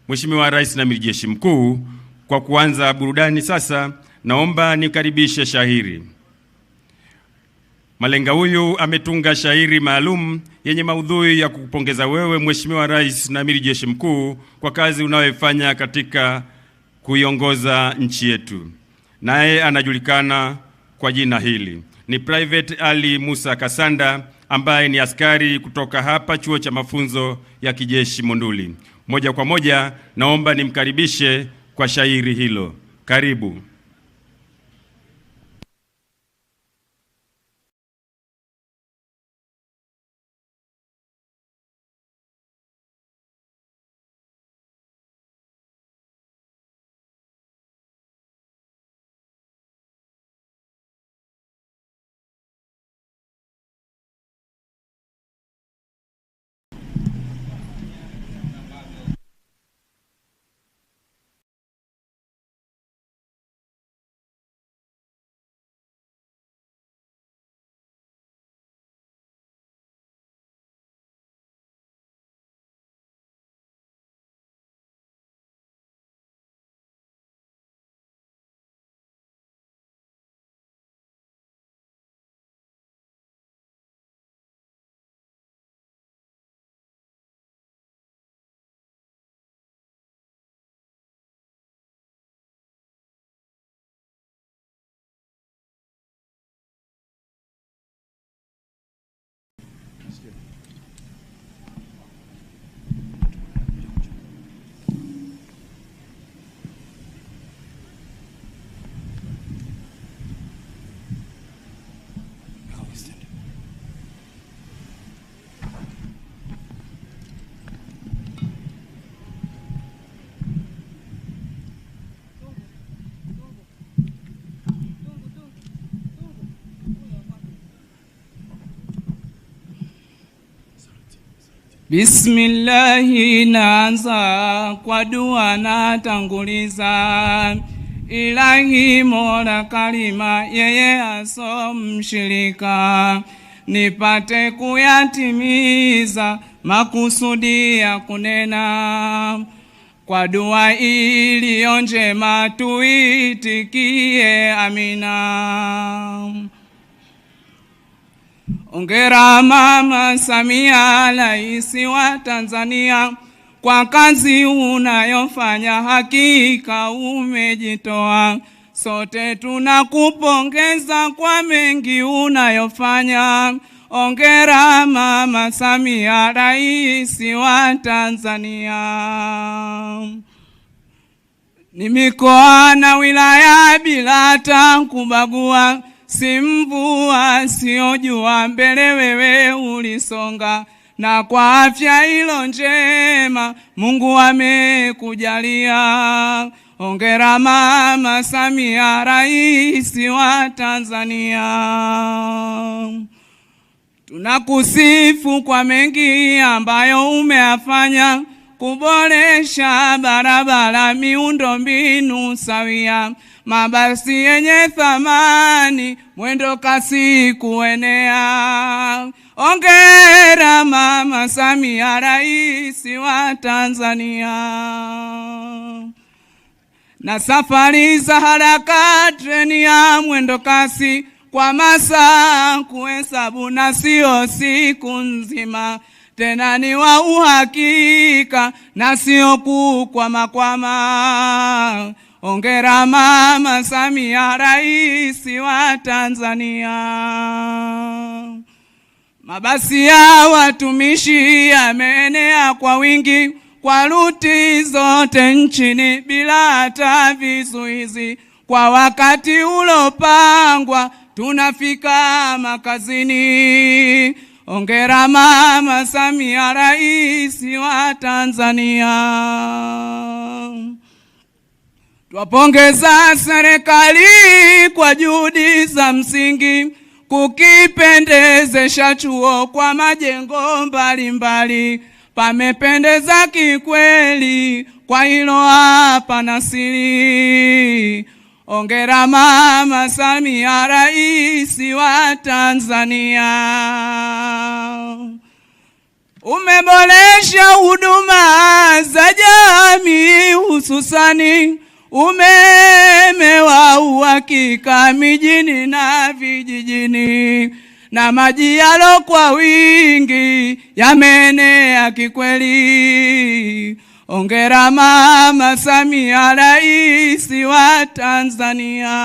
Mheshimiwa Rais na Amiri Jeshi Mkuu, kwa kuanza burudani sasa, naomba nikaribishe shairi. Malenga huyu ametunga shairi maalum yenye maudhui ya kukupongeza wewe Mheshimiwa Rais na Amiri Jeshi Mkuu kwa kazi unayofanya katika kuiongoza nchi yetu. Naye anajulikana kwa jina hili. Ni Private Ali Musa Kasanda ambaye ni askari kutoka hapa Chuo cha Mafunzo ya Kijeshi Monduli. Moja kwa moja naomba nimkaribishe kwa shairi hilo. Karibu. Bismillahi, naanza kwa dua na tanguliza. Ilahi Mola Karima, yeye aso mshirika, nipate kuyatimiza makusudi ya kunena. Kwa dua iliyo njema tuitikie amina. Hongera Mama Samia, Rais wa Tanzania, kwa kazi unayofanya, hakika umejitoa. Sote tunakupongeza kwa mengi unayofanya. Hongera Mama Samia, Rais wa Tanzania. Ni mikoa na wilaya bila hata kubagua, si mvua sio jua, mbele wewe ulisonga. Na kwa afya ilo njema Mungu amekujalia. Hongera Mama Samia, Rais wa Tanzania. Tunakusifu kwa mengi ambayo umeyafanya, kuboresha barabara, miundo mbinu sawia, mabasi yenye thamani, mwendo kasi kuenea. Hongera Mama Samia, Rais wa Tanzania. Na safari za haraka, treni ya mwendo kasi, kwa masaa kuhesabu na sio siku nzima, tena ni wa uhakika na sio kukwama. Hongera Mama Samia, Rais wa Tanzania. Mabasi ya watumishi yameenea kwa wingi kwa ruti zote nchini bila hata vizuizi. Kwa wakati ulopangwa tunafika makazini. Hongera Mama Samia, Rais wa Tanzania. Twapongeza serikali kwa juhudi za msingi kukipendezesha chuo kwa majengo mbalimbali. Pamependeza kikweli, kwa hilo hapana siri. Hongera Mama Samia, Rais wa Tanzania. Umeboresha huduma za jamii hususani umeme wa uhakika mijini na vijijini, na maji yalo kwa wingi yameenea kikweli. Hongera Mama Samia, Rais wa Tanzania.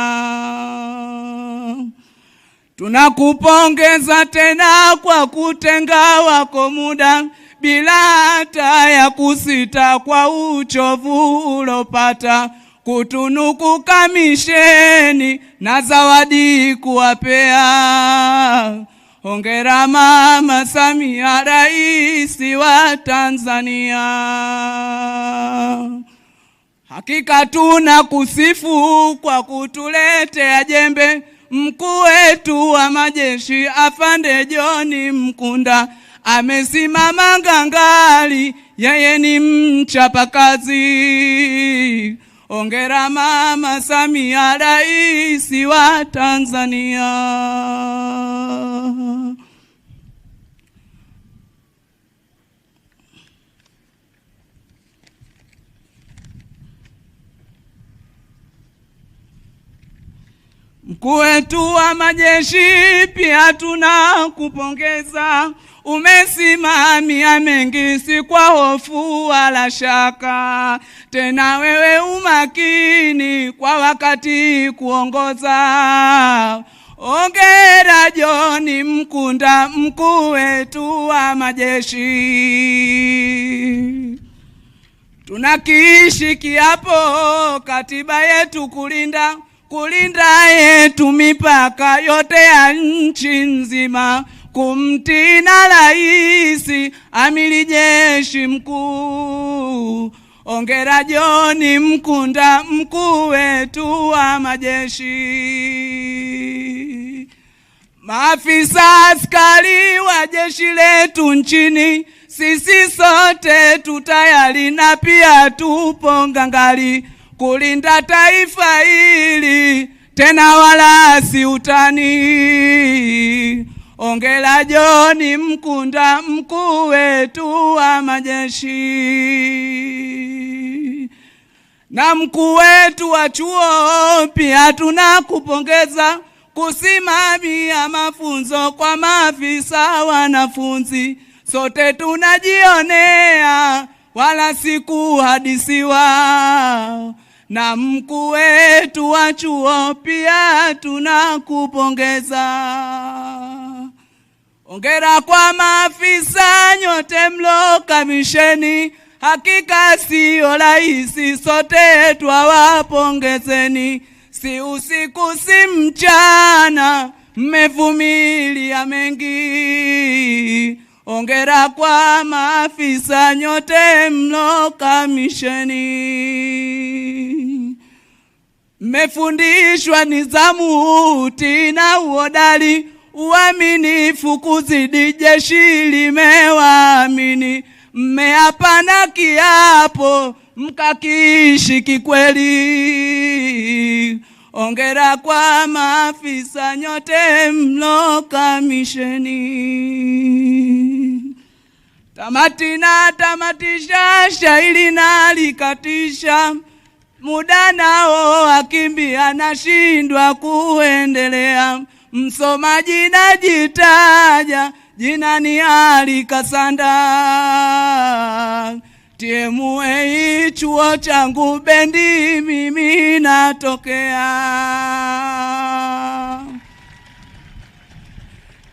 Tunakupongeza tena kwa kutenga wako muda bila hata ya kusita, kwa uchovu ulopata kutunuku kamisheni na zawadi kuwapea. Hongera Mama Samia, Rais wa Tanzania. Hakika tunakusifu kwa kutuletea jembe mkuu wetu wa majeshi Afande John Mkunda. Amesimama ngangari, yeye ni mchapakazi. Hongera Mama Samia, Rais wa Tanzania. Mkuu wetu wa majeshi pia tunakupongeza. Umesimamia mengi si kwa hofu wala shaka, tena wewe umakini kwa wakati kuongoza. Hongera John Mkunda, mkuu wetu wa majeshi. Tunakiishi kiapo katiba yetu kulinda yetu mipaka yote ya nchi nzima, kumtii na Rais Amiri Jeshi Mkuu. Hongera John Mkunda, mkuu wetu wa majeshi. Maafisa askari wa jeshi letu nchini, sisi sote tutayari na pia tupo ngangari kulinda taifa hili, tena wala si utani. Hongera John Mkunda, mkuu wetu wa majeshi. Na mkuu wetu wa chuo pia tunakupongeza kusimamia mafunzo kwa maafisa wanafunzi. Sote tunajionea wala sikuhadisiwa. Na mkuu wetu wa chuo pia tunakupongeza. Hongera kwa maafisa nyote mlo kamisheni, hakika sio rahisi, sote twawapongezeni. Si usiku si mchana, mmevumilia mengi. Hongera kwa maafisa nyote mlo kamisheni. Mmefundishwa nidhamu, utii na uhodari, uaminifu kuzidi jeshi limewaamini. Mmeapa na kiapo mkakiishi kikweli. Hongera kwa maafisa nyote mlo kamisheni. Tamati na tamatisha, shairi na likatisha, muda nao akimbia nashindwa kuendelea. Msomaji najitaja, jina ni Ali Kasanda. TMA chuo changu bendi mimi natokea.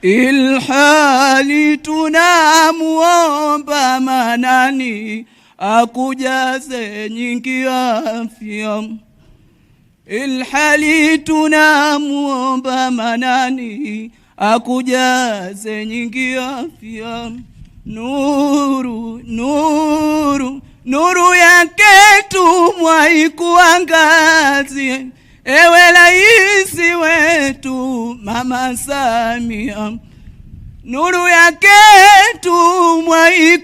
Ilhali tunamuomba Manani akujaze nyingi afya. Ilhali tunamuomba Manani akujaze nyingi afya. Nuru, nuru, nuru yake tumwai kuangazie, ewe Rais wetu Mama Samia. Nuru yake tumwai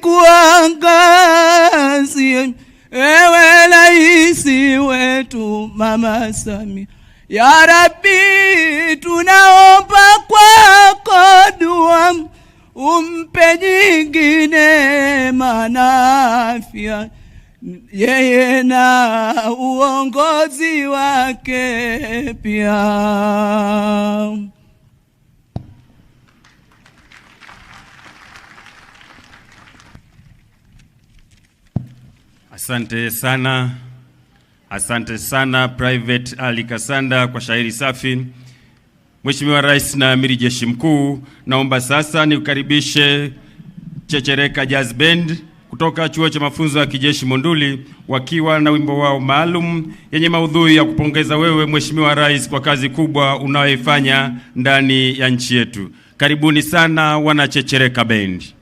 kuangazie, ewe Rais wetu Mama Samia. Ya Rabbi tunaomba kwako dua, umpe nyingine manafia. yeye na uongozi wake pia. Asante sana. Asante sana Private Ali Kasanda kwa shairi safi. Mheshimiwa Rais na Amiri Jeshi Mkuu, naomba sasa niukaribishe Chechereka Jazz Band kutoka Chuo cha Mafunzo ya Kijeshi Monduli wakiwa na wimbo wao maalum yenye maudhui ya kupongeza wewe Mheshimiwa Rais kwa kazi kubwa unayoifanya ndani ya nchi yetu. Karibuni sana wana Chechereka Band.